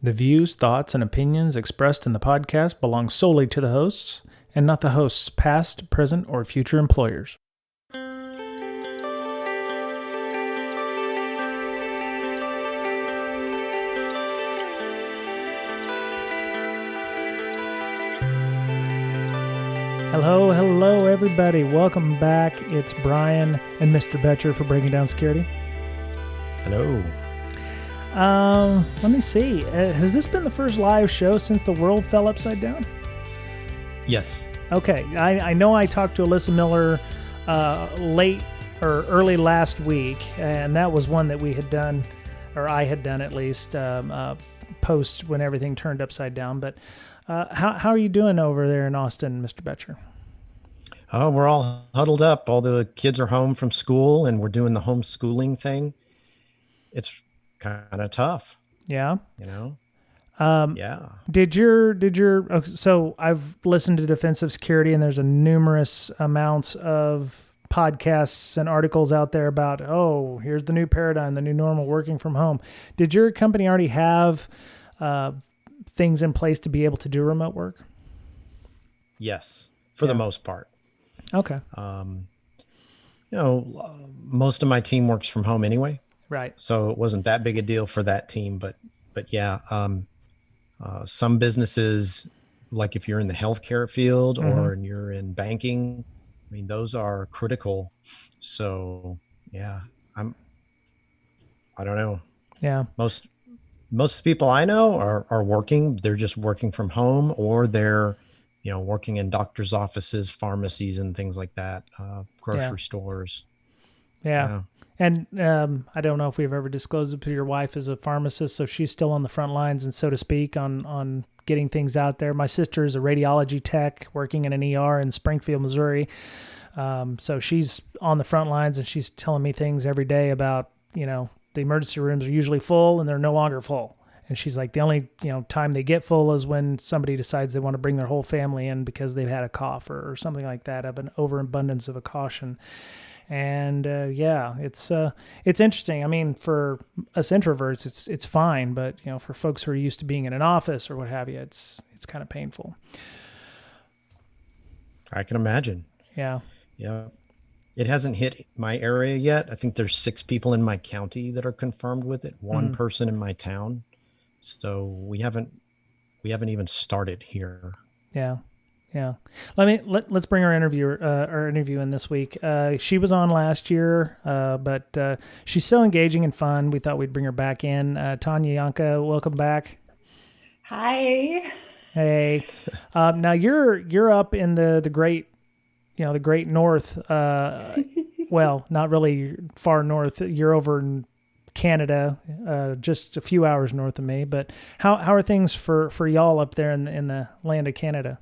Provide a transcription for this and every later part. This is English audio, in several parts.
The views, thoughts, and opinions expressed in the podcast belong solely to the hosts and not the host's past, present, or future employers. Hello, everybody. Welcome back. It's Brian and Mr. Betcher for Breaking Down Security. Hello. Let me see. Has this been the first live show since the world fell upside down? Yes. Okay. I know I talked to Alyssa Miller late or early last week, and that was one that we had done, or I had done at least, post when everything turned upside down. But how are you doing over there in Austin, Mr. Betcher? Oh, we're all huddled up. All the kids are home from school, and we're doing the homeschooling thing. It's kind of tough. Yeah. You know? Yeah. So I've listened to Defensive Security, and there's a numerous amounts of podcasts and articles out there about, here's the new paradigm, the new normal, working from home. Did your company already have things in place to be able to do remote work? Yes, for the most part. Okay. Most of my team works from home anyway. Right. So it wasn't that big a deal for that team, but yeah, some businesses, like if you're in the healthcare field or you're in banking, I mean, those are critical. So yeah, I don't know. Yeah. Most people I know are working. They're just working from home, or they're, working in doctor's offices, pharmacies, and things like that, grocery stores. Yeah. And I don't know if we've ever disclosed it, but your wife is a pharmacist, so she's still on the front lines, and so to speak, on getting things out there. My sister is a radiology tech working in an ER in Springfield, Missouri. So she's on the front lines, and she's telling me things every day about, the emergency rooms are usually full, and they're no longer full. And she's like, the only time they get full is when somebody decides they want to bring their whole family in because they've had a cough or something like that, of an overabundance of a caution. And it's interesting. I mean, for us introverts, it's fine, but for folks who are used to being in an office or what have you, it's kind of painful. I can imagine. Yeah. Yeah. It hasn't hit my area yet. I think there's 6 people in my county that are confirmed with it. One person in my town. So we haven't even started here. Yeah. Yeah. Let's bring our interview in this week. She was on last year, but she's so engaging and fun. We thought we'd bring her back in. Tanya Janca, welcome back. Hi. Hey. Now you're up in the great, the great north. Well, not really far north. You're over in Canada, just a few hours north of me. But how are things for y'all up there in the land of Canada?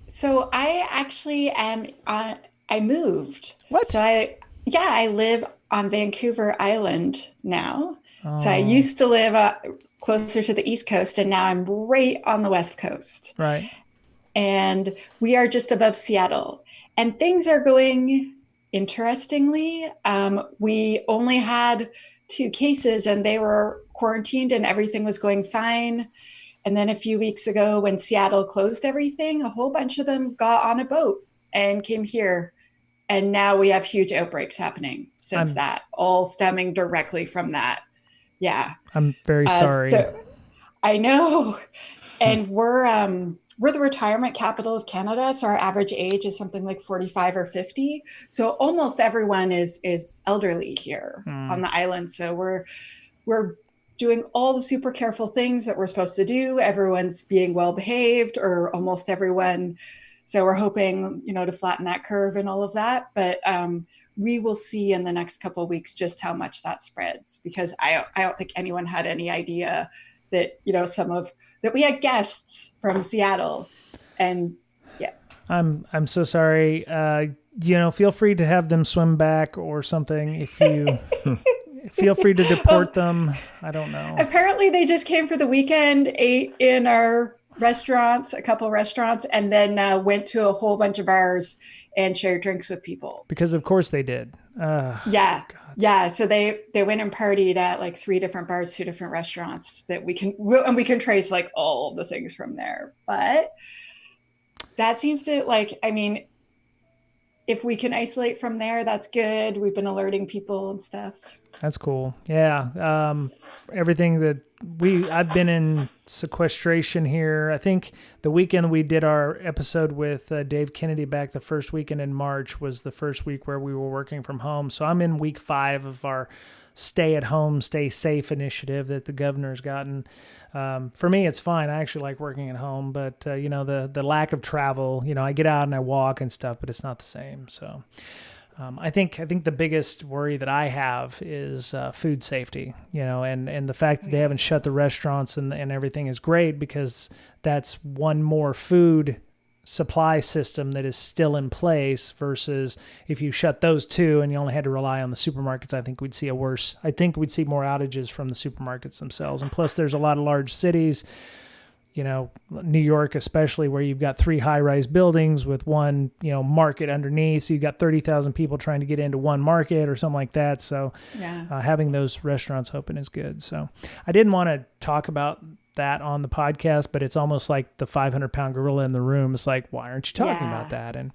So I actually am I moved. What? So I live on Vancouver Island now. Oh. So I used to live closer to the East Coast, and now I'm right on the West Coast. Right. And we are just above Seattle. And things are going interestingly. We only had 2 cases, and they were quarantined, and everything was going fine. And then a few weeks ago, when Seattle closed everything, a whole bunch of them got on a boat and came here. And now we have huge outbreaks happening since that, all stemming directly from that. Yeah. I'm very sorry. So, I know. And we're the retirement capital of Canada. So our average age is something like 45 or 50. So almost everyone is elderly here on the island. So we're doing all the super careful things that we're supposed to do. Everyone's being well behaved, or almost everyone. So we're hoping, to flatten that curve and all of that. But we will see in the next couple of weeks just how much that spreads, because I don't think anyone had any idea that, that we had guests from Seattle. And yeah. I'm so sorry. Feel free to have them swim back or something if you feel free to deport them. I don't know. Apparently they just came for the weekend, ate in our restaurants, a couple of restaurants, and then went to a whole bunch of bars and shared drinks with people. Because of course they did. Yeah. God. Yeah. So they went and partied at like 3 different bars, 2 different restaurants that we can trace like all the things from there. But that seems to I mean, if we can isolate from there, that's good. We've been alerting people and stuff. That's cool. Yeah. Everything that I've been in sequestration here. I think the weekend we did our episode with Dave Kennedy back, the first weekend in March was the first week where we were working from home. So I'm in week 5 of our stay at home, stay safe initiative that the governor's gotten. For me, it's fine. I actually like working at home, but the lack of travel, I get out and I walk and stuff, but it's not the same. So I think the biggest worry that I have is food safety, and the fact that they haven't shut the restaurants and everything is great, because that's one more food supply system that is still in place, versus if you shut those 2 and you only had to rely on the supermarkets, I think we'd see more outages from the supermarkets themselves. And plus there's a lot of large cities, New York especially, where you've got 3 high-rise buildings with one, market underneath. So you've got 30,000 people trying to get into one market or something like that. So having those restaurants open is good. So I didn't want to talk about that on the podcast, but it's almost like the 500-pound gorilla in the room. It's like, why aren't you talking about that? And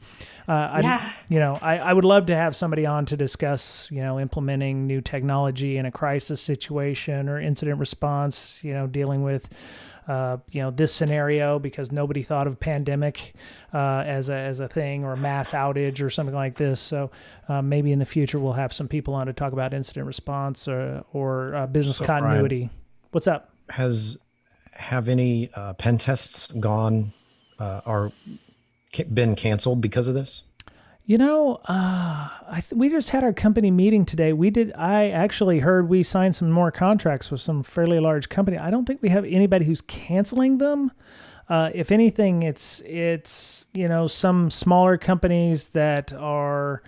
I would love to have somebody on to discuss, implementing new technology in a crisis situation or incident response, dealing with this scenario, because nobody thought of pandemic as a thing, or a mass outage or something like this. So maybe in the future we'll have some people on to talk about incident response or business continuity. Ryan, what's up? Have any pen tests gone or been canceled because of this? We just had our company meeting today. I actually heard we signed some more contracts with some fairly large company. I don't think we have anybody who's canceling them. If anything, it's some smaller companies that are,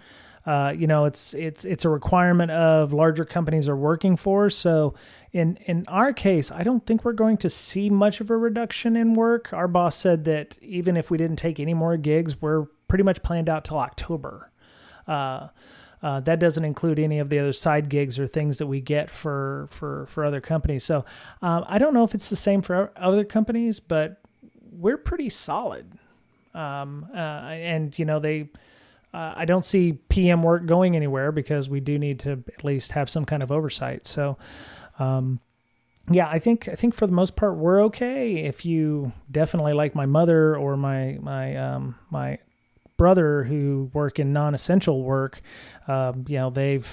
it's a requirement of larger companies are working for. So in our case, I don't think we're going to see much of a reduction in work. Our boss said that even if we didn't take any more gigs, we're pretty much planned out till October. That doesn't include any of the other side gigs or things that we get for other companies. So I don't know if it's the same for other companies, but we're pretty solid. I don't see PM work going anywhere, because we do need to at least have some kind of oversight. So, I think for the most part we're okay. If you definitely, like my mother or my brother who work in non-essential work,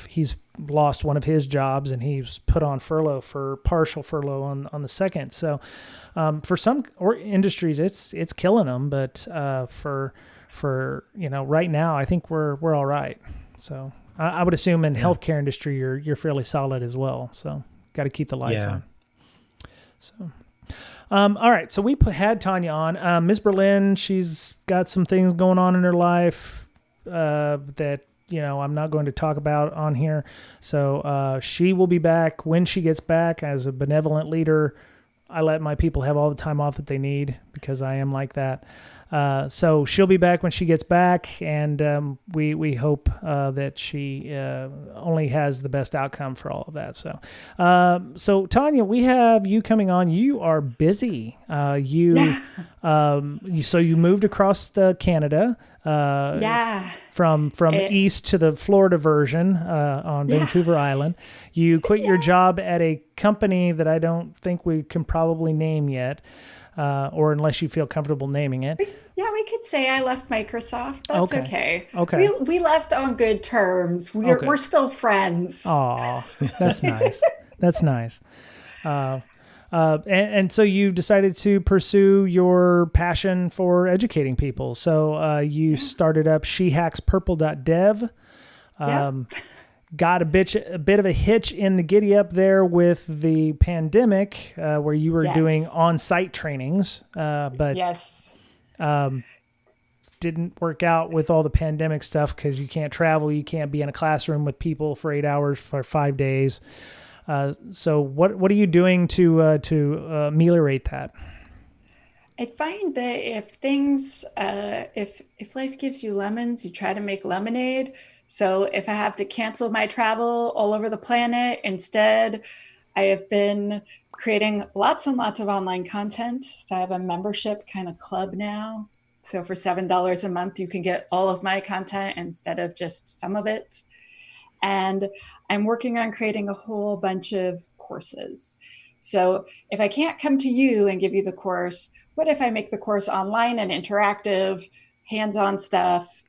he's lost one of his jobs and he's put on partial furlough on the second. So, for some industries it's killing them, but for right now, I think we're all right. So I would assume in healthcare industry, you're fairly solid as well. So got to keep the lights on. So, all right. So we had Tanya on. Ms. Berlin, she's got some things going on in her life that I'm not going to talk about on here. So she will be back when she gets back. As a benevolent leader, I let my people have all the time off that they need, because I am like that. So she'll be back when she gets back, and we hope that she only has the best outcome for all of that. So Tanya, we have you coming on. You are busy. You moved across Canada. From east to the Florida version on Vancouver Island. You quit your job at a company that I don't think we can probably name yet. Or unless you feel comfortable naming it. Yeah, we could say I left Microsoft. That's okay. Okay. We left on good terms. We're still friends. Oh, that's nice. That's nice. And so you decided to pursue your passion for educating people. So you started up shehackspurple.dev. Got a bit of a hitch in the giddy up there with the pandemic, where you were doing on-site trainings, but didn't work out with all the pandemic stuff, because you can't travel, you can't be in a classroom with people for 8 hours for 5 days. So what are you doing to ameliorate that? I find that if life gives you lemons, you try to make lemonade. So if I have to cancel my travel all over the planet, instead, I have been creating lots and lots of online content. So I have a membership kind of club now. So for $7 a month, you can get all of my content instead of just some of it. And I'm working on creating a whole bunch of courses. So if I can't come to you and give you the course, what if I make the course online and interactive, hands-on stuff,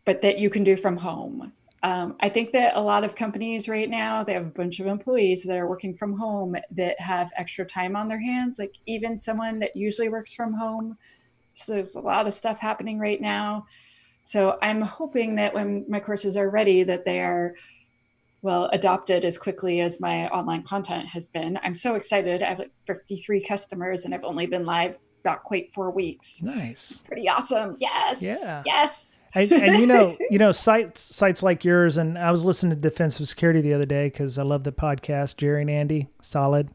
but that you can do from home? I think that a lot of companies right now, they have a bunch of employees that are working from home that have extra time on their hands, like even someone that usually works from home. So there's a lot of stuff happening right now. So I'm hoping that when my courses are ready, that they are adopted as quickly as my online content has been. I'm so excited. I have like 53 customers and I've only been live not quite 4 weeks. Nice. Pretty awesome. Yes. Yeah. Yes. And sites like yours, and I was listening to Defensive Security the other day because I love the podcast, Jerry and Andy, solid.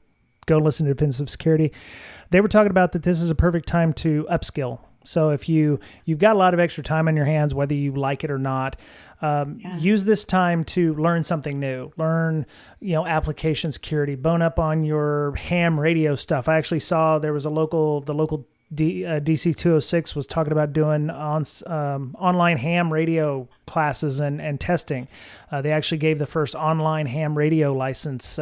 Go listen to Defensive Security. They were talking about that this is a perfect time to upskill. So if you've got a lot of extra time on your hands, whether you like it or not, use this time to learn something new. Learn, application security. Bone up on your ham radio stuff. I actually saw there was the local DC 206 was talking about doing online ham radio classes and testing. They actually gave the first online ham radio license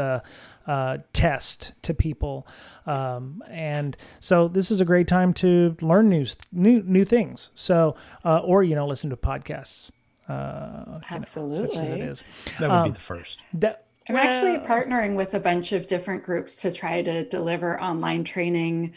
test to people. And so this is a great time to learn new things. So, or, listen to podcasts. Absolutely. Such as it is. That would be the first. I'm actually partnering with a bunch of different groups to try to deliver online training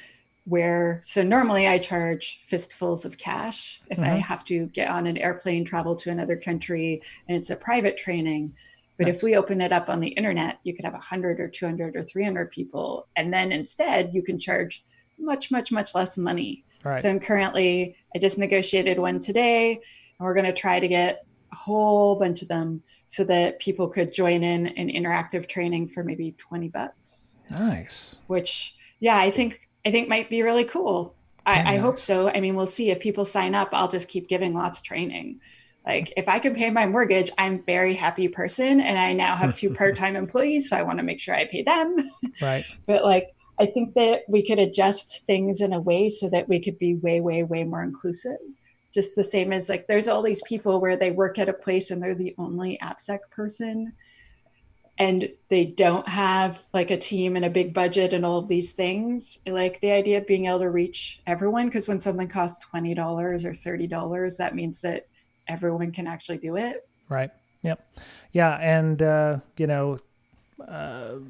so normally I charge fistfuls of cash if I have to get on an airplane, travel to another country, and it's a private training. But if we open it up on the internet, you could have 100 or 200 or 300 people. And then instead you can charge much, much, much less money. Right. So I just negotiated one today, and we're going to try to get a whole bunch of them so that people could join in an interactive training for maybe $20. Nice. Which, I think might be really cool. I hope so. I mean, we'll see. If people sign up, I'll just keep giving lots of training. Like if I can pay my mortgage, I'm a very happy person. And I now have 2 part-time employees, so I want to make sure I pay them. Right. But I think that we could adjust things in a way so that we could be way, way, way more inclusive. Just the same as there's all these people where they work at a place and they're the only AppSec person. And they don't have a team and a big budget and all of these things. Like the idea of being able to reach everyone, because when something costs $20 or $30, that means that everyone can actually do it. Right. Yep. Yeah. And,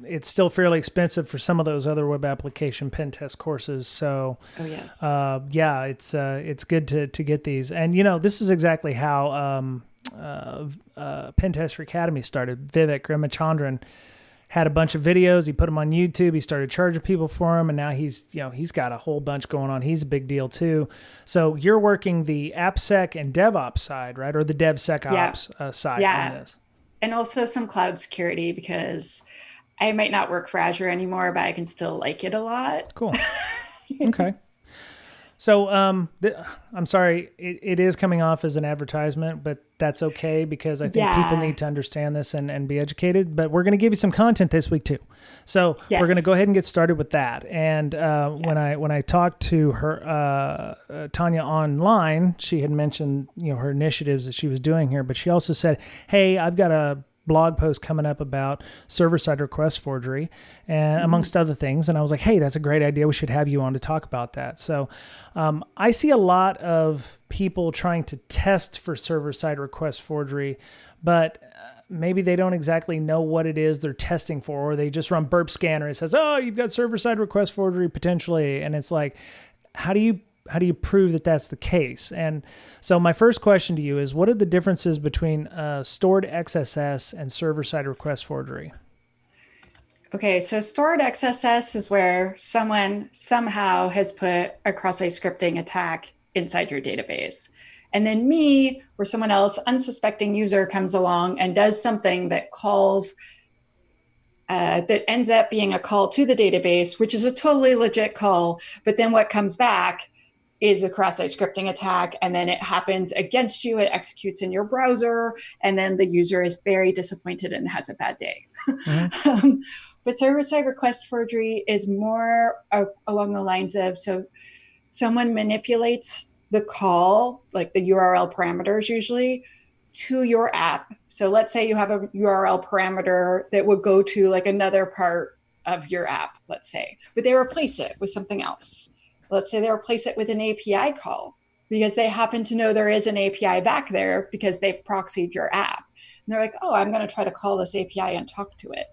it's still fairly expensive for some of those other web application pen test courses. So, it's good to get these. And, this is exactly how, Pen Tester Academy started. Vivek Ramachandran had a bunch of videos. He put them on YouTube. He started charging people for them, and now he's got a whole bunch going on. He's a big deal too. So you're working the AppSec and DevOps side, right, or the DevSecOps side on this, and also some cloud security, because I might not work for Azure anymore, but I can still like it a lot. Cool. Okay. So I'm sorry, it is coming off as an advertisement, but that's okay because I think people need to understand this and be educated. But we're going to give you some content this week too. So we're going to go ahead and get started with that. And when I talked to her, Tanya online, she had mentioned her initiatives that she was doing here, but she also said, "Hey, I've got a blog post coming up about server-side request forgery and amongst other things." And I was like, hey, that's a great idea. We should have you on to talk about that. So I see a lot of people trying to test for server-side request forgery, but maybe they don't exactly know what it is they're testing for, or they just run burp scanner. It says, oh, you've got server-side request forgery potentially. And it's like, how do you prove that that's the case? And so my first question to you is, what are the differences between stored XSS and server-side request forgery? Okay, so stored XSS is where someone somehow has put a cross-site scripting attack inside your database. And then me or someone else, unsuspecting user, comes along and does something that calls, that ends up being a call to the database, which is a totally legit call. But then what comes back is a cross-site scripting attack, and then it happens against you, it executes in your browser, and then the user is very disappointed and has a bad day. Mm-hmm. But server-side request forgery is more along the lines of, so someone manipulates the call, like the URL parameters usually, to your app. So let's say you have a URL parameter that would go to like another part of your app, let's say, but they replace it with something else. Let's say they replace it with an API call because they happen to know there is an API back there because they've proxied your app. And they're like, oh, I'm going to try to call this API and talk to it.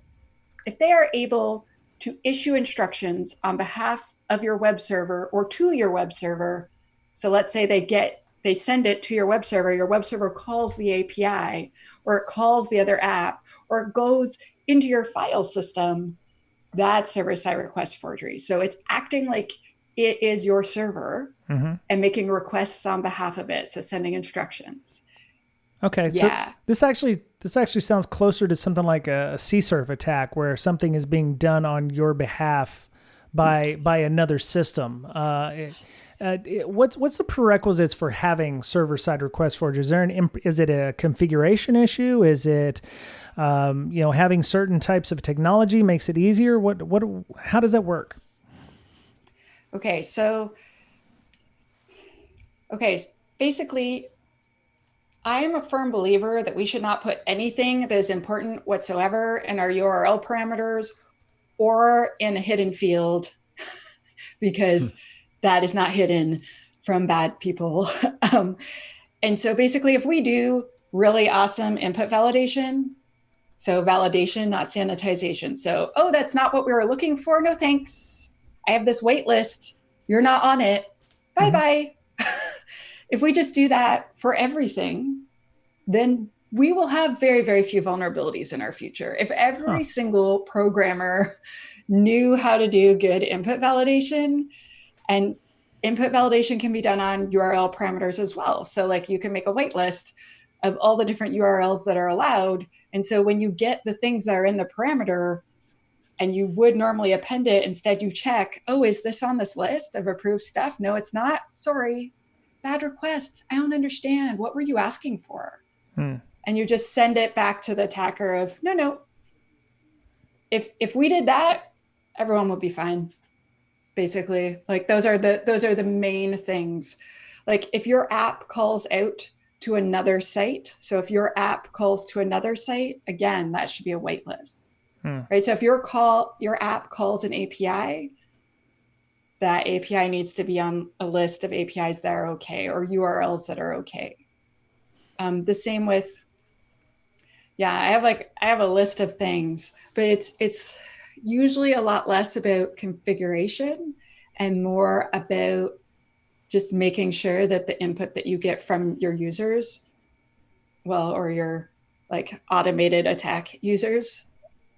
If they are able to issue instructions on behalf of your web server or to your web server, so let's say they send it to your web server calls the API, or it calls the other app, or it goes into your file system, that's server-side request forgery. So it's acting like it is your server and making requests on behalf of it. So sending instructions. Okay. Yeah. So this actually sounds closer to something like a CSRF attack, where something is being done on your behalf by another system. What's the prerequisites for having server-side request forgery? Is it a configuration issue? Is it having certain types of technology makes it easier? How does that work? Okay, basically, I am a firm believer that we should not put anything that is important whatsoever in our URL parameters or in a hidden field because that is not hidden from bad people. And so basically, if we do really awesome input validation, so validation, not sanitization. So, oh, that's not what we were looking for. No, thanks. I have this wait list. You're not on it. Bye-bye. If we just do that for everything, then we will have very, very few vulnerabilities in our future. If every single programmer knew how to do good input validation, and input validation can be done on URL parameters as well. So like you can make a wait list of all the different URLs that are allowed. And so when you get the things that are in the parameter, and you would normally append it, instead you check, oh, is this on this list of approved stuff? No, it's not. Sorry. Bad request. I don't understand. What were you asking for? And you just send it back to the attacker of, no. If we did that, everyone would be fine. Basically, like those are the main things. Like if your app calls out to another site, so if your app calls to another site, again, that should be a whitelist. Right. So if your app calls an API, that API needs to be on a list of APIs that are okay, or URLs that are okay. The same with, I have a list of things, but it's usually a lot less about configuration and more about just making sure that the input that you get from your users, or your like automated attack users,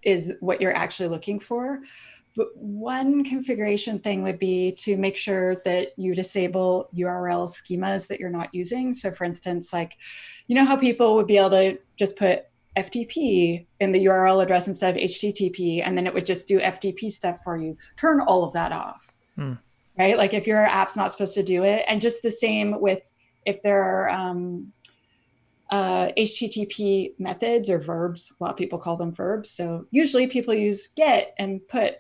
is what you're actually looking for. But one configuration thing would be to make sure that you disable URL schemas that you're not using. So for instance, like, you know how people would be able to just put FTP in the URL address instead of HTTP, and then it would just do FTP stuff for you. Turn all of that off, right? Like if your app's not supposed to do it. And just the same with if there are HTTP methods or verbs. A lot of people call them verbs. So usually people use get and put,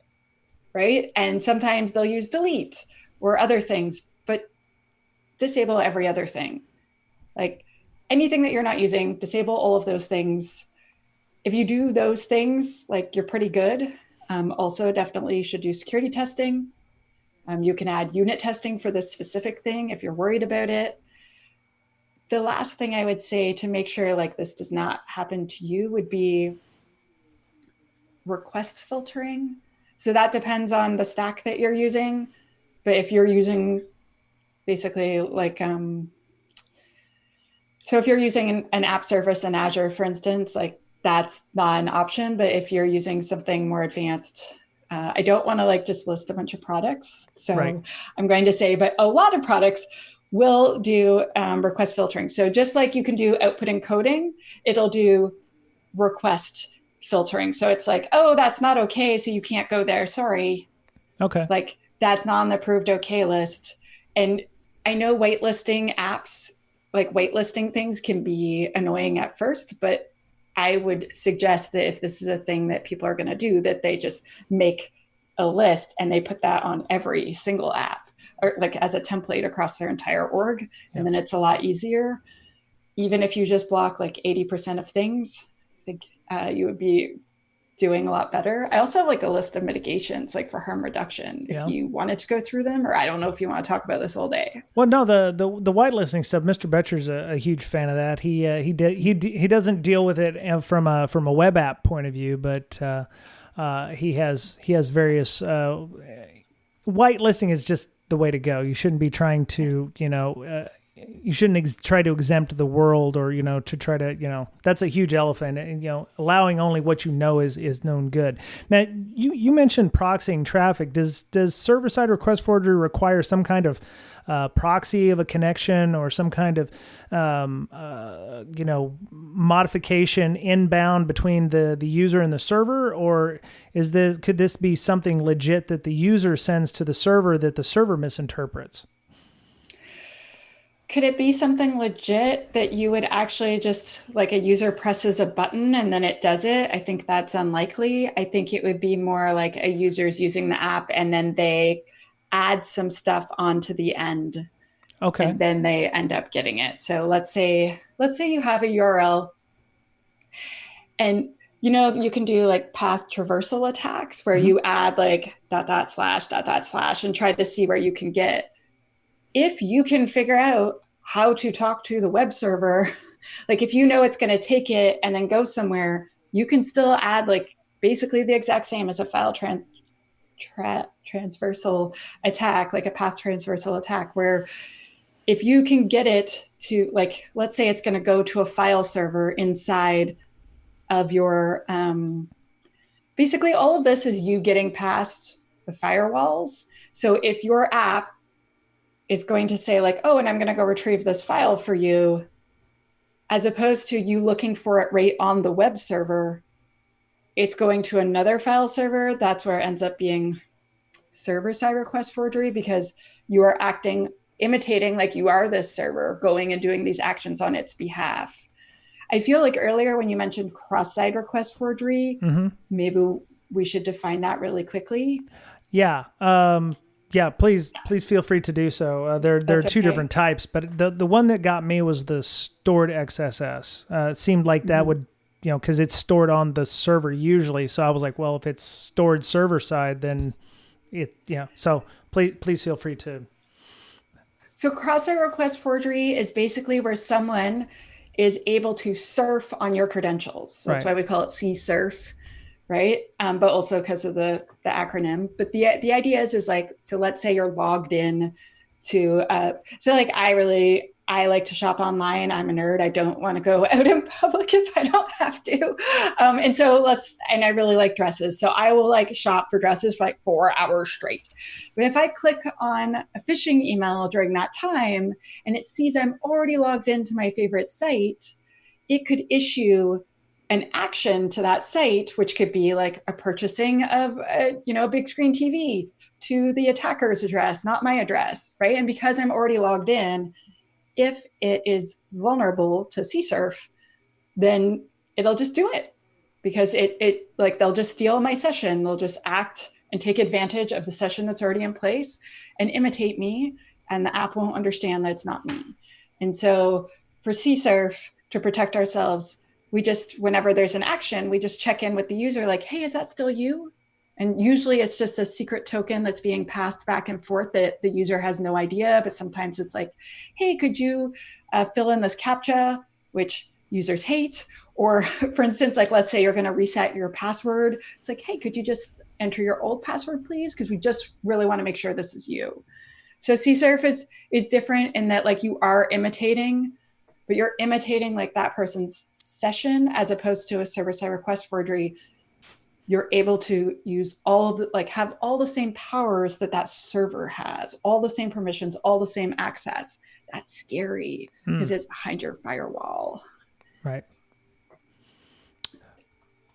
right? And sometimes they'll use delete or other things, but disable every other thing. Like anything that you're not using, disable all of those things. If you do those things, like you're pretty good. Also, definitely should do security testing. You can add unit testing for this specific thing if you're worried about it. The last thing I would say to make sure like this does not happen to you would be request filtering. So that depends on the stack that you're using. But if you're using basically like, so if you're using an app service in Azure, for instance, like that's not an option. But if you're using something more advanced, I don't want to like just list a bunch of products. So right. I'm going to say, but a lot of products will do request filtering. So just like you can do output encoding, it'll do request filtering. So it's like, oh, that's not okay, so you can't go there. Sorry. Okay. Like that's not on the approved okay list. And I know whitelisting apps, like whitelisting things can be annoying at first, but I would suggest that if this is a thing that people are going to do, that they just make a list and they put that on every single app, or like as a template across their entire org. And then it's a lot easier. Even if you just block like 80% of things, I think you would be doing a lot better. I also have like a list of mitigations, like for harm reduction, if you wanted to go through them, or I don't know if you want to talk about this all day. Well, no, the whitelisting stuff, Mr. Betcher's a huge fan of that. He doesn't deal with it from a web app point of view, but he has various whitelisting is just the way to go. You shouldn't be trying to, you shouldn't try to exempt the world, or, to try to, that's a huge elephant, and, allowing only what is known good. Now, you mentioned proxying traffic. Does server-side request forgery require some kind of proxy of a connection, or some kind of, modification inbound between the user and the server? Or could this be something legit that the user sends to the server that the server misinterprets? Could it be something legit that you would actually just, like, a user presses a button and then it does it? I think that's unlikely. I think it would be more like a user's using the app and then they add some stuff onto the end. Okay. And then they end up getting it. So let's say you have a URL and you can do like path traversal attacks where you add like .. and try to see where you can get. If you can figure out how to talk to the web server, like if it's going to take it and then go somewhere, you can still add like basically the exact same as a file transversal attack, like a path transversal attack, where if you can get it to, like, let's say it's going to go to a file server inside of your, basically all of this is you getting past the firewalls. So if your app is going to say like, oh, and I'm going to go retrieve this file for you, as opposed to you looking for it right on the web server, it's going to another file server. That's where it ends up being server-side request forgery, because you are imitating like you are this server, going and doing these actions on its behalf. I feel like earlier when you mentioned cross-site request forgery, maybe we should define that really quickly. Yeah. Yeah, please feel free to do so. There are two different types, but the one that got me was the stored XSS. It seemed like that would, because it's stored on the server usually. So I was like, well, if it's stored server side, then So please feel free to. So cross-site request forgery is basically where someone is able to surf on your credentials. That's why we call it CSurf. Right. But also because of the acronym. But the idea is like, so let's say you're logged in to, so like I like to shop online. I'm a nerd. I don't want to go out in public if I don't have to. And I really like dresses. So I will like shop for dresses for like 4 hours straight. But if I click on a phishing email during that time and it sees I'm already logged into my favorite site, it could issue an action to that site, which could be like a purchasing of a big screen TV to the attacker's address, not my address, right? And because I'm already logged in, if it is vulnerable to CSurf, then it'll just do it, because it like they'll just steal my session. They'll just act and take advantage of the session that's already in place and imitate me, and the app won't understand that it's not me. And so for CSurf, to protect ourselves, whenever there's an action, we just check in with the user like, hey, is that still you? And usually it's just a secret token that's being passed back and forth that the user has no idea. But sometimes it's like, hey, could you fill in this CAPTCHA, which users hate? Or for instance, like, let's say you're going to reset your password. It's like, hey, could you just enter your old password, please? Because we just really want to make sure this is you. So CSurf is different in that, like, you are imitating, but you're imitating like that person's session, as opposed to a server-side request forgery. You're able to use have all the same powers that server has, all the same permissions, all the same access. That's scary because it's behind your firewall. Right.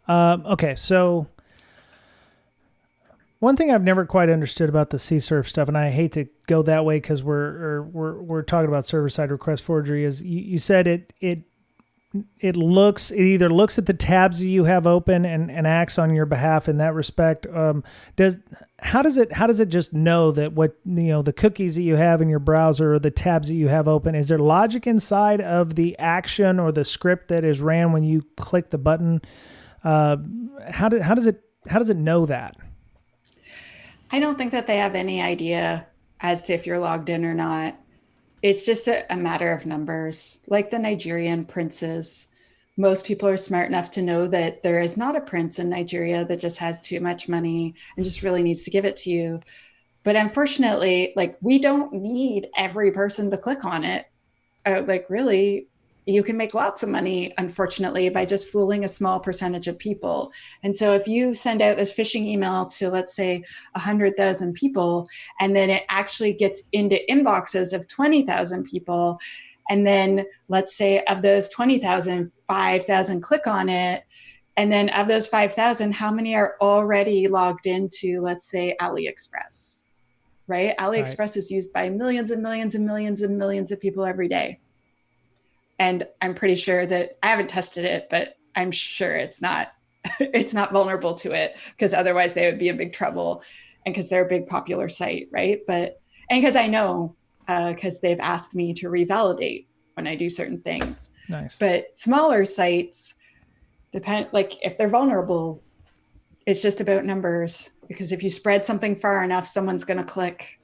Okay. So One thing I've never quite understood about the CSRF stuff, and I hate to go that way because we're talking about server-side request forgery, is you said it either looks at the tabs that you have open and acts on your behalf in that respect. How does it just know that what the cookies that you have in your browser or the tabs that you have open? Is there logic inside of the action or the script that is ran when you click the button? How does it know that? I don't think that they have any idea as to if you're logged in or not. It's just a matter of numbers. Like the Nigerian princes, most people are smart enough to know that there is not a prince in Nigeria that just has too much money and just really needs to give it to you. But unfortunately, like, we don't need every person to click on it. Really, you can make lots of money, unfortunately, by just fooling a small percentage of people. And so if you send out this phishing email to, let's say, 100,000 people, and then it actually gets into inboxes of 20,000 people, and then let's say of those 20,000, 5,000 click on it, and then of those 5,000, how many are already logged into, let's say, AliExpress, right? AliExpress is used by millions and millions and millions and millions of people every day. And I'm pretty sure that, I haven't tested it, but I'm sure it's not vulnerable to it, because otherwise they would be in big trouble, and because they're a big popular site, right? And because I know, because they've asked me to revalidate when I do certain things. Nice. But smaller sites, if they're vulnerable, it's just about numbers, because if you spread something far enough, someone's going to click.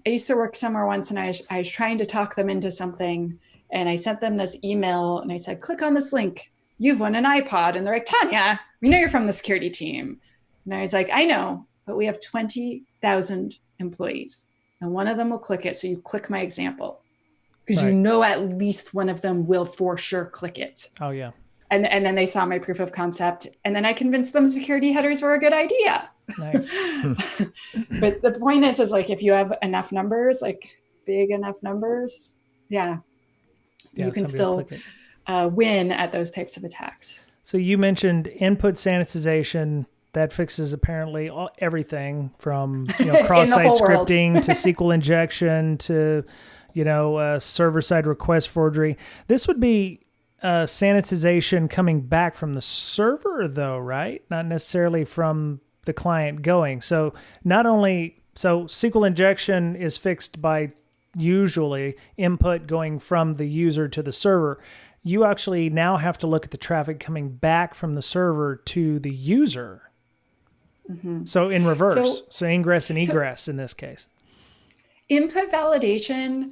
I used to work somewhere once, and I was trying to talk them into something, and I sent them this email and I said, click on this link. You've won an iPod. And they're like, Tanya, we know you're from the security team. And I was like, I know, but we have 20,000 employees and one of them will click it. So you click my example, because you know at least one of them will for sure click it. Oh, yeah. And then they saw my proof of concept, and then I convinced them security headers were a good idea. Nice. But the point is like, if you have enough numbers, like big enough numbers, you can still win at those types of attacks. So you mentioned input sanitization. That fixes apparently everything from cross-site scripting to SQL injection to server-side request forgery. This would be sanitization coming back from the server, though, right? Not necessarily from the client going. So SQL injection is fixed by usually input going from the user to the server. You actually now have to look at the traffic coming back from the server to the user. Mm-hmm. So in reverse, so ingress and egress in this case. Input validation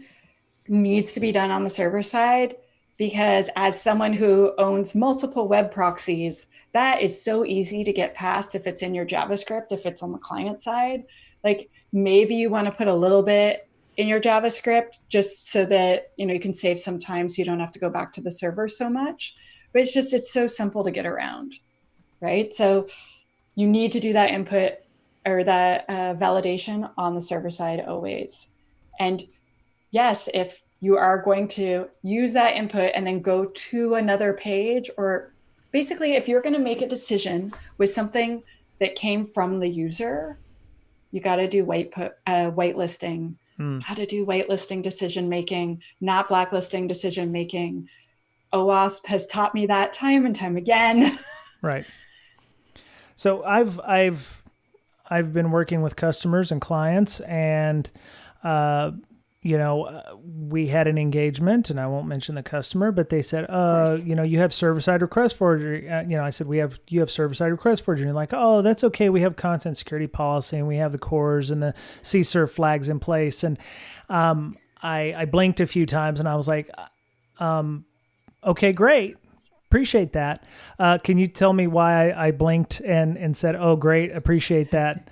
needs to be done on the server side, because as someone who owns multiple web proxies, that is so easy to get past if it's in your JavaScript, if it's on the client side. Like, maybe you want to put a little bit in your JavaScript just so that you can save some time, so you don't have to go back to the server so much. But it's so simple to get around, right? So you need to do that input or that validation on the server side always. And yes, if you are going to use that input and then go to another page, or basically if you're going to make a decision with something that came from the user, you got to do whitelisting. How to do whitelisting decision-making, not blacklisting decision-making. OWASP has taught me that time and time again. Right. So I've been working with customers and clients, and we had an engagement, and I won't mention the customer, but they said, you have server-side request forgery. I said, you have server-side request forgery. And they're like, oh, that's okay. We have content security policy, and we have the cores and the CSRF flags in place. And I blinked a few times, and I was like, okay, great. Appreciate that. Can you tell me why I blinked and said, oh, great, appreciate that?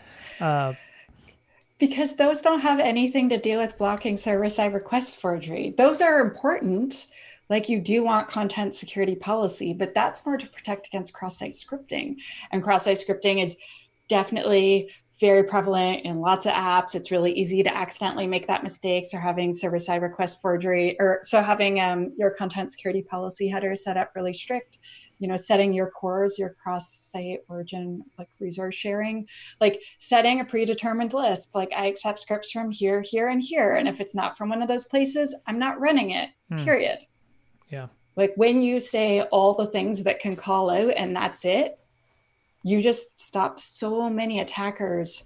Because those don't have anything to do with blocking server-side request forgery. Those are important. Like, you do want content security policy, but that's more to protect against cross-site scripting. And cross-site scripting is definitely very prevalent in lots of apps. It's really easy to accidentally make that mistake. So having server-side request forgery, having your content security policy header set up really strict setting your cores, your cross-site origin, like resource sharing, like setting a predetermined list. Like I accept scripts from here, here, and here. And if it's not from one of those places, I'm not running it, period. Yeah. Like when you say all the things that can call out and that's it, you just stop so many attackers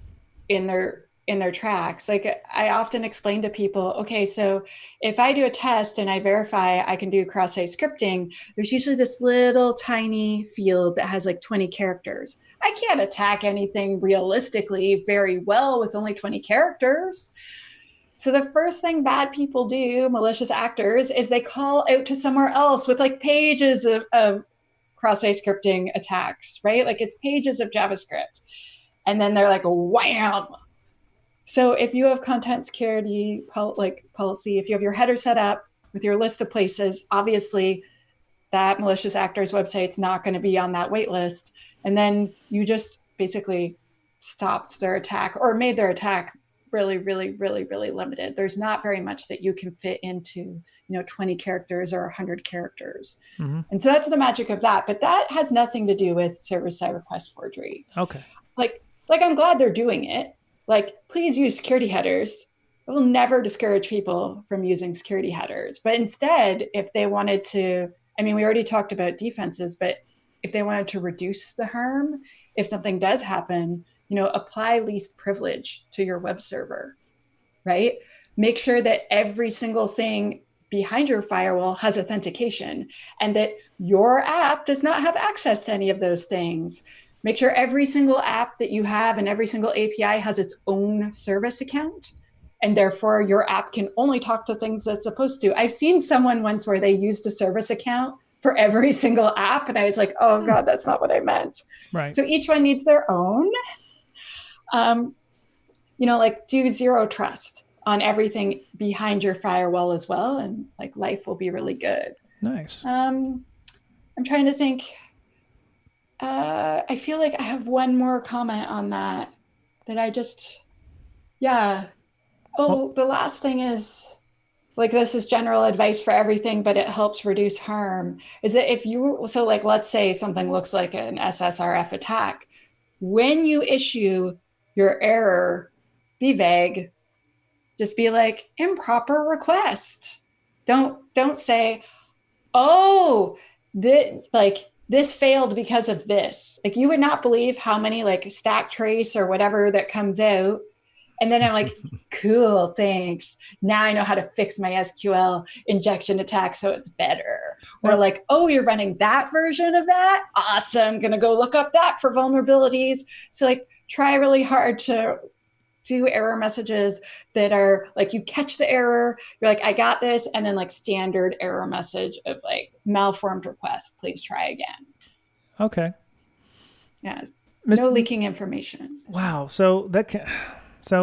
in their tracks. Like I often explain to people, okay, so if I do a test and I verify I can do cross-site scripting, there's usually this little tiny field that has like 20 characters. I can't attack anything realistically very well with only 20 characters. So the first thing bad people do, malicious actors, is they call out to somewhere else with like pages of cross-site scripting attacks, right? Like it's pages of JavaScript. And then they're like, wham. So if you have content security policy, if you have your header set up with your list of places, obviously that malicious actor's website's not going to be on that wait list. And then you just basically stopped their attack or made their attack really, really, really, really limited. There's not very much that you can fit into, 20 characters or 100 characters. Mm-hmm. And so that's the magic of that. But that has nothing to do with server-side request forgery. Okay. Like I'm glad they're doing it. Like, please use security headers. It will never discourage people from using security headers. But instead, if they wanted to, we already talked about defenses, but if they wanted to reduce the harm, if something does happen, apply least privilege to your web server, right? Make sure that every single thing behind your firewall has authentication and that your app does not have access to any of those things. Make sure every single app that you have and every single API has its own service account. And therefore, your app can only talk to things that's supposed to. I've seen someone once where they used a service account for every single app. And I was like, oh God, that's not what I meant. Right. So each one needs their own. Do zero trust on everything behind your firewall as well. And like life will be really good. Nice. I'm trying to think. I feel like I have one more comment on that I just, yeah. Oh, the last thing is, like, this is general advice for everything, but it helps reduce harm, is that let's say something looks like an SSRF attack. When you issue your error, be vague. Just be like, improper request. Don't say, oh, this failed because of this. Like, you would not believe how many like stack trace or whatever that comes out. And then I'm like, cool, thanks. Now I know how to fix my SQL injection attack so it's better. Or like, oh, you're running that version of that? Awesome. Gonna go look up that for vulnerabilities. So like, try really hard to do error messages that are like, you catch the error, you're like, I got this. And then like standard error message of like malformed request, please try again. Okay. Yeah. No leaking information. Wow. So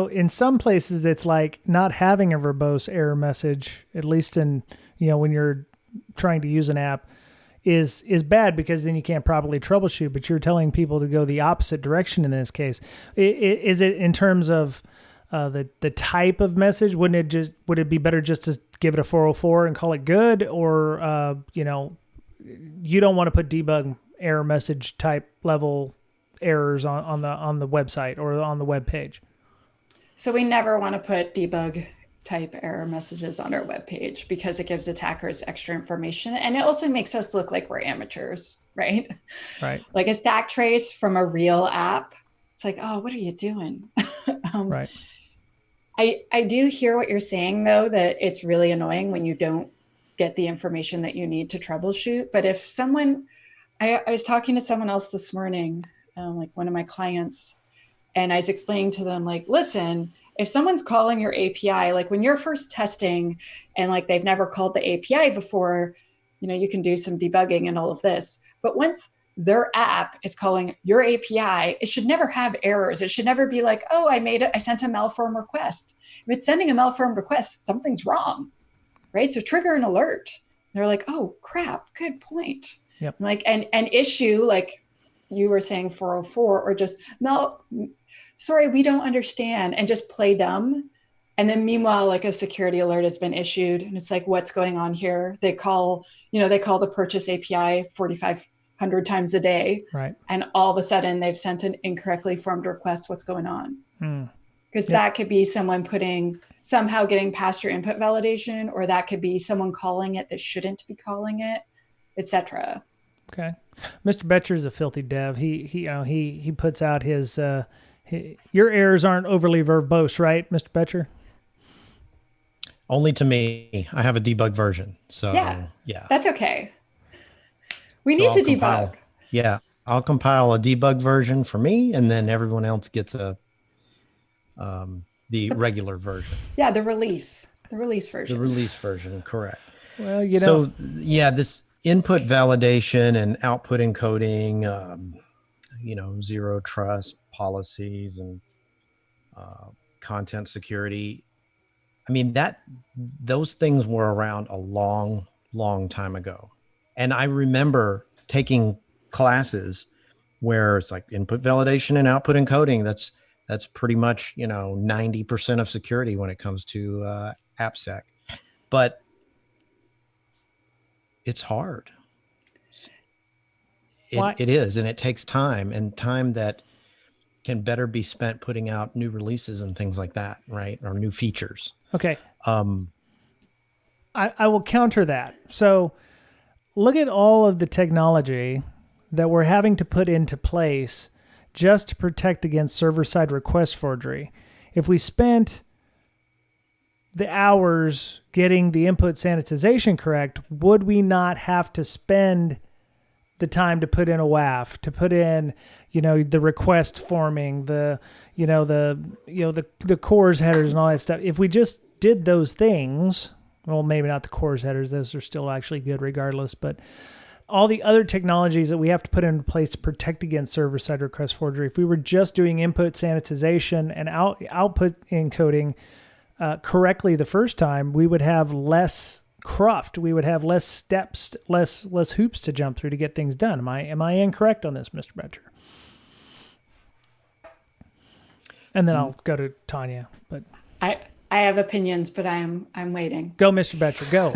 in some places it's like not having a verbose error message, at least in, when you're trying to use an app, is bad because then you can't properly troubleshoot, but you're telling people to go the opposite direction in this case. Is it in terms of the type of message? Would it be better just to give it a 404 and call it good? Or, you don't want to put debug error message type level errors on the website or on the web page? So we never want to put debug type error messages on our webpage because it gives attackers extra information. And it also makes us look like we're amateurs, right? Right. Like a stack trace from a real app. It's like, oh, what are you doing? Right. I do hear what you're saying, though, that it's really annoying when you don't get the information that you need to troubleshoot. But if someone, I was talking to someone else this morning, like one of my clients, and I was explaining to them, like, listen, if someone's calling your API, like when you're first testing and like they've never called the API before, you can do some debugging and all of this. But once their app is calling your API, it should never have errors. It should never be like, oh, I sent a malformed request. If it's sending a malformed request, something's wrong, right? So trigger an alert. They're like, oh, crap, good point. Yep. Like an issue, like you were saying 404, or just, no, sorry, we don't understand, and just play dumb. And then meanwhile, like a security alert has been issued and it's like, what's going on here? They call the purchase API 45 100 times a day. Right. And all of a sudden they've sent an incorrectly formed request. What's going on? Because that could be someone somehow getting past your input validation, or that could be someone calling it that shouldn't be calling it, etc. Okay. Mr. Betcher is a filthy dev. He puts out his your errors aren't overly verbose, right, Mr. Betcher? Only to me. I have a debug version. So yeah. That's okay. We need to debug. Yeah. I'll compile a debug version for me, and then everyone else gets the regular version. Yeah, the release version. The release version, correct. Well, so this input validation and output encoding, zero trust policies and content security. I mean, those things were around a long, long time ago. And I remember taking classes where it's like input validation and output encoding. That's pretty much, 90% of security when it comes to AppSec. But it's hard. It is, and it takes time, and time that can better be spent putting out new releases and things like that, right? Or new features. Okay. I will counter that. So look at all of the technology that we're having to put into place just to protect against server-side request forgery. If we spent the hours getting the input sanitization correct, would we not have to spend the time to put in a WAF, to put in, the request forming, the CORS headers and all that stuff? If we just did those things, well, maybe not the CORS headers, those are still actually good regardless, but all the other technologies that we have to put into place to protect against server-side request forgery, if we were just doing input sanitization and output encoding correctly the first time, we would have less cruft. We would have less steps, less hoops to jump through to get things done. Am I incorrect on this, Mr. Betcher? And then I'll go to Tanya. But I have opinions, but I'm waiting. Go, Mr. Betcher, go.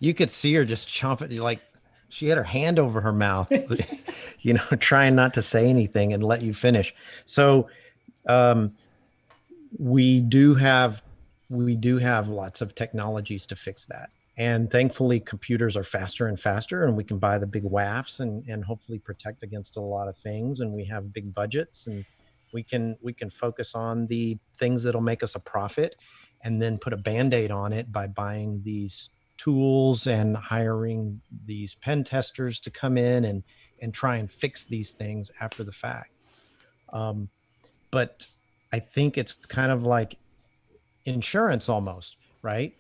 You could see her just chomping, like she had her hand over her mouth, trying not to say anything and let you finish. So we do have lots of technologies to fix that. And thankfully, computers are faster and faster, and we can buy the big WAFs and hopefully protect against a lot of things. And we have big budgets, and we can focus on the things that'll make us a profit, and then put a Band-Aid on it by buying these tools and hiring these pen testers to come in and try and fix these things after the fact. But I think it's kind of like insurance almost, right?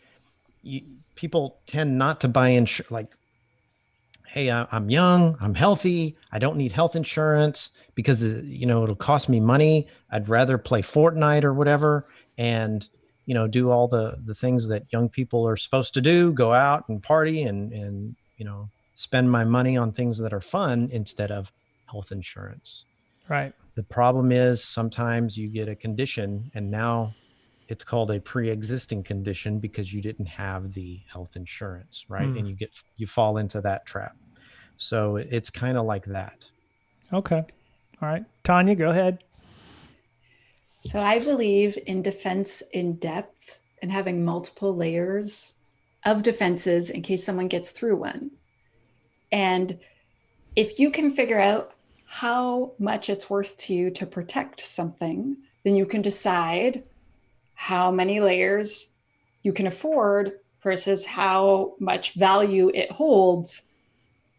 People tend not to buy insurance, like, hey, I'm young, I'm healthy, I don't need health insurance because it'll cost me money. I'd rather play Fortnite or whatever and do all the things that young people are supposed to do, go out and party and spend my money on things that are fun instead of health insurance. Right. The problem is sometimes you get a condition and now it's called a pre-existing condition because you didn't have the health insurance, right? And you fall into that trap. So it's kind of like that. Okay. All right. Tanya, go ahead. So I believe in defense in depth and having multiple layers of defenses in case someone gets through one. And if you can figure out how much it's worth to you to protect something, then you can decide how many layers you can afford versus how much value it holds,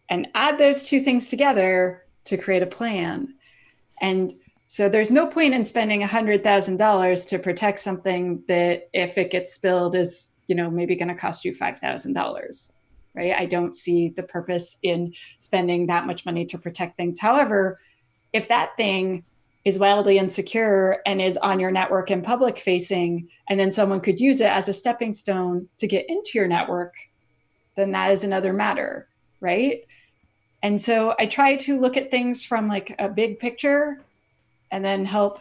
and add those two things together to create a plan. And so there's no point in spending $100,000 to protect something that if it gets spilled is, maybe going to cost you $5,000, right? I don't see the purpose in spending that much money to protect things. However, if that thing is wildly insecure and is on your network and public facing, and then someone could use it as a stepping stone to get into your network, then that is another matter, right? And so I try to look at things from like a big picture and then help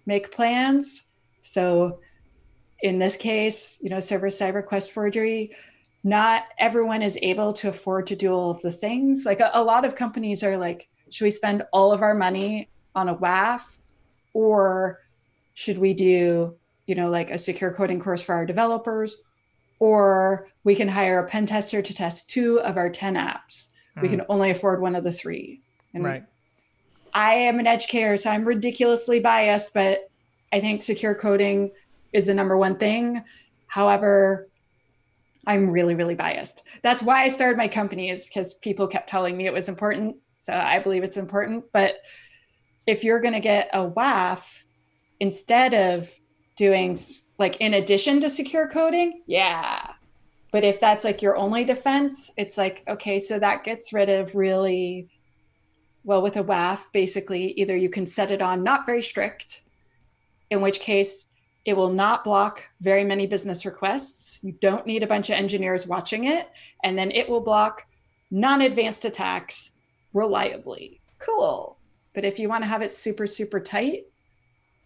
make plans. So in this case, server-side request forgery, not everyone is able to afford to do all of the things. Like a lot of companies are like, should we spend all of our money on a WAF, or should we do, like a secure coding course for our developers, or we can hire a pen tester to test 2 of our 10 apps. We can only afford one of the 3. And right. I am an educator, so I'm ridiculously biased, but I think secure coding is the number one thing. However, I'm really, really biased. That's why I started my company, is because people kept telling me it was important. So I believe it's important. But if you're going to get a WAF instead of doing like in addition to secure coding, yeah. But if that's like your only defense, it's like, okay, so that gets rid of really, well, with a WAF, basically, either you can set it on not very strict, in which case it will not block very many business requests. You don't need a bunch of engineers watching it. And then it will block non-advanced attacks reliably. Cool. But if you want to have it super, super tight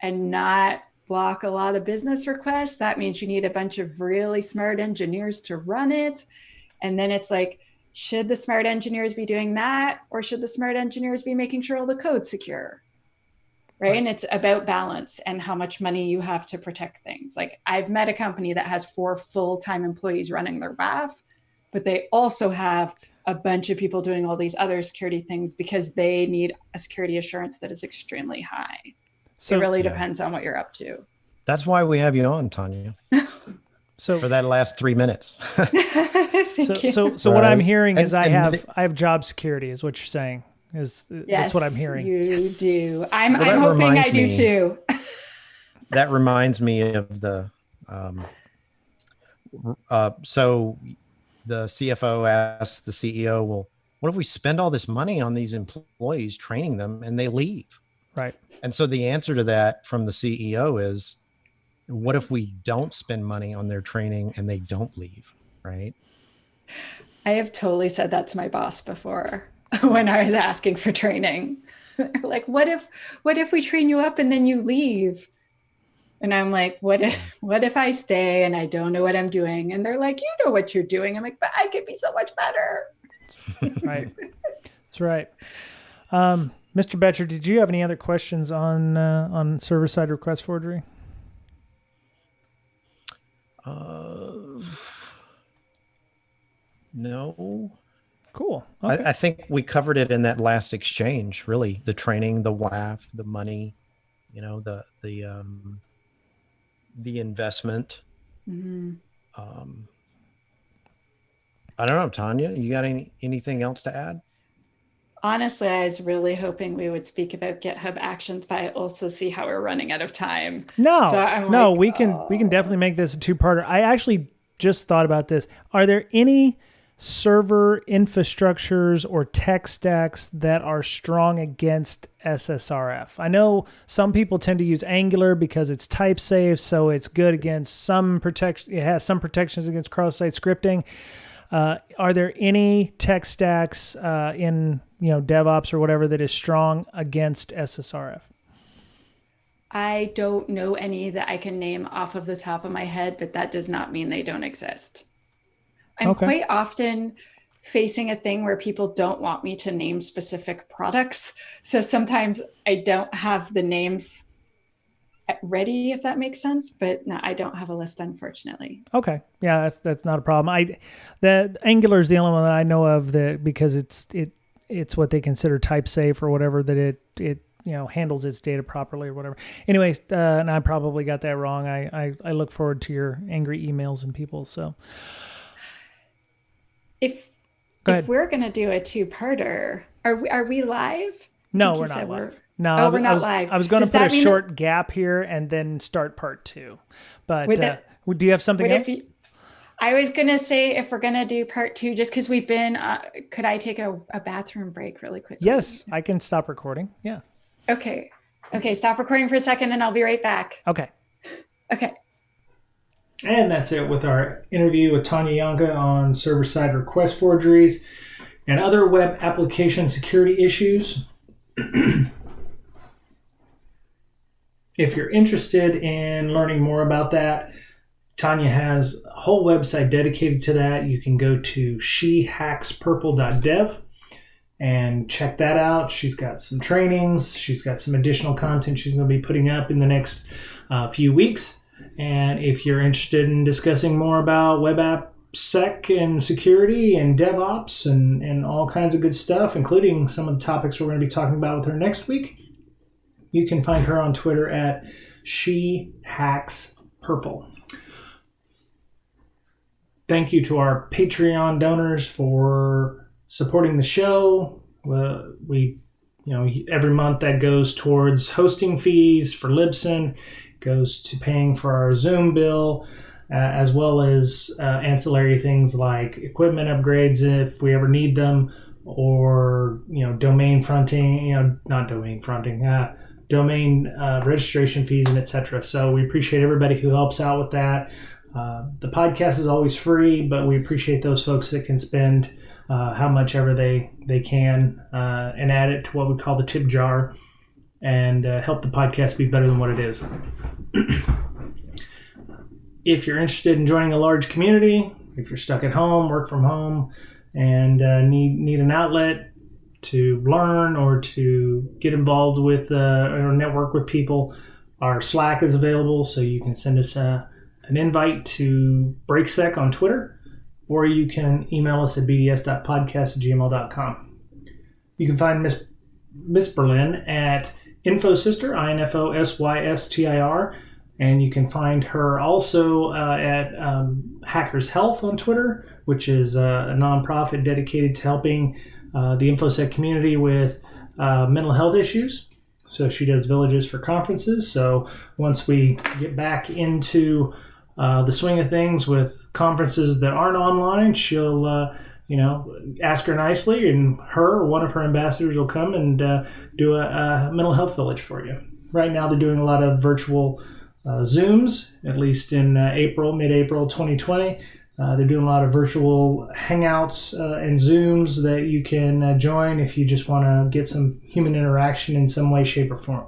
and not block a lot of business requests, that means you need a bunch of really smart engineers to run it. And then it's like, should the smart engineers be doing that? Or should the smart engineers be making sure all the code's secure? Right? And it's about balance and how much money you have to protect things. Like I've met a company that has 4 full-time employees running their WAF, but they also have a bunch of people doing all these other security things because they need a security assurance that is extremely high. So it really depends on what you're up to. That's why we have you on, Tanya. So for that last 3 minutes. So right. What I'm hearing is I have job security, is what you're saying. Yes, that's what I'm hearing. You do. I'm hoping I do too. That reminds me of the so the CFO asks the CEO, well, what if we spend all this money on these employees, training them, and they leave? Right. And so the answer to that from the CEO is, what if we don't spend money on their training and they don't leave? Right. I have totally said that to my boss before when I was asking for training. Like, what if we train you up and then you leave? And I'm like, what if I stay and I don't know what I'm doing? And they're like, you know what you're doing. I'm like, but I could be so much better. Right. That's right. Mr. Betcher, did you have any other questions on server-side request forgery? No. Cool. Okay. I think we covered it in that last exchange, really. The training, the WAF, the money, the investment. Mm-hmm. I don't know, Tanya, you got anything else to add? Honestly, I was really hoping we would speak about GitHub Actions, but I also see how we're running out of time. No, we can definitely make this a 2-parter. I actually just thought about this. Are there any server infrastructures or tech stacks that are strong against SSRF? I know some people tend to use Angular because it's type safe, so it's good against some protection. It has some protections against cross-site scripting. Are there any tech stacks in DevOps or whatever that is strong against SSRF? I don't know any that I can name off of the top of my head, but that does not mean they don't exist. I'm quite often facing a thing where people don't want me to name specific products. So sometimes I don't have the names ready, if that makes sense, but no, I don't have a list, unfortunately. Okay. Yeah, that's not a problem. The Angular is the only one that I know of because it's what they consider type safe or whatever, that it handles its data properly or whatever. Anyways, and I probably got that wrong. I look forward to your angry emails and people. So if we're going to do a 2-parter, are we live? No, we're not live. No, we're not live. I was going to put a short gap here and then start part 2. But do you have something else? I was going to say, if we're going to do part 2, just because we've been, could I take a bathroom break really quickly? Yes, I can stop recording. Yeah. Okay, stop recording for a second and I'll be right back. Okay. And that's it with our interview with Tanya Janca on server-side request forgeries and other web application security issues. If you're interested in learning more about that, Tanya has a whole website dedicated to that. You can go to shehackspurple.dev and check that out. She's got some trainings. She's got some additional content she's going to be putting up in the next few weeks. And if you're interested in discussing more about web AppSec and security and DevOps and all kinds of good stuff, including some of the topics we're going to be talking about with her next week, you can find her on Twitter at shehackspurple. Thank you to our Patreon donors for supporting the show. We every month that goes towards hosting fees for Libsyn, goes to paying for our Zoom bill, as well as ancillary things like equipment upgrades if we ever need them, or domain fronting, domain registration fees, and etc. So we appreciate everybody who helps out with that. The podcast is always free, but we appreciate those folks that can spend how much ever they can and add it to what we call the tip jar and help the podcast be better than what it is. If you're interested in joining a large community, if you're stuck at home, work from home, and need an outlet to learn or to get involved with or network with people, our Slack is available, so you can send us an invite to Brakesec on Twitter, or you can email us at bds.podcast@gmail.com. You can find Miss Berlin at InfoSystir, INFOSYSTIR, and you can find her also at Hackers Health on Twitter, which is a nonprofit dedicated to helping the InfoSec community with mental health issues. So she does villages for conferences. So once we get back into the swing of things with conferences that aren't online, she'll ask her nicely, and her or one of her ambassadors will come and do a mental health village for you. Right now they're doing a lot of virtual Zooms, at least in mid-April 2020. They're doing a lot of virtual Hangouts and Zooms that you can join if you just want to get some human interaction in some way, shape, or form.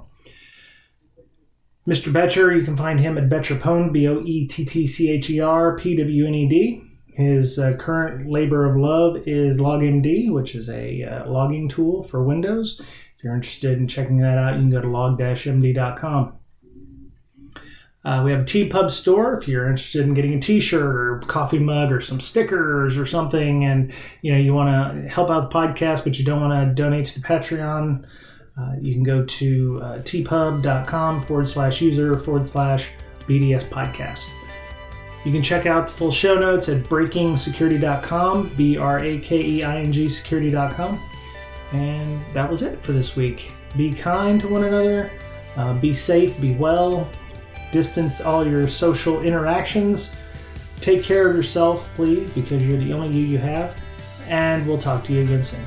Mr. Betcher, you can find him at Betcherpwned, BOETTCHER, His current labor of love is LogMD, which is a logging tool for Windows. If you're interested in checking that out, you can go to log-md.com. We have a TPub store if you're interested in getting a t-shirt or coffee mug or some stickers or something, and you want to help out the podcast but you don't want to donate to the Patreon. You can go to tpub.com/user/BDS podcast. You can check out the full show notes at breakingsecurity.com, BRAKEING security.com. And that was it for this week. Be kind to one another, be safe, be well, distance all your social interactions, take care of yourself, please, because you're the only you have, and we'll talk to you again soon.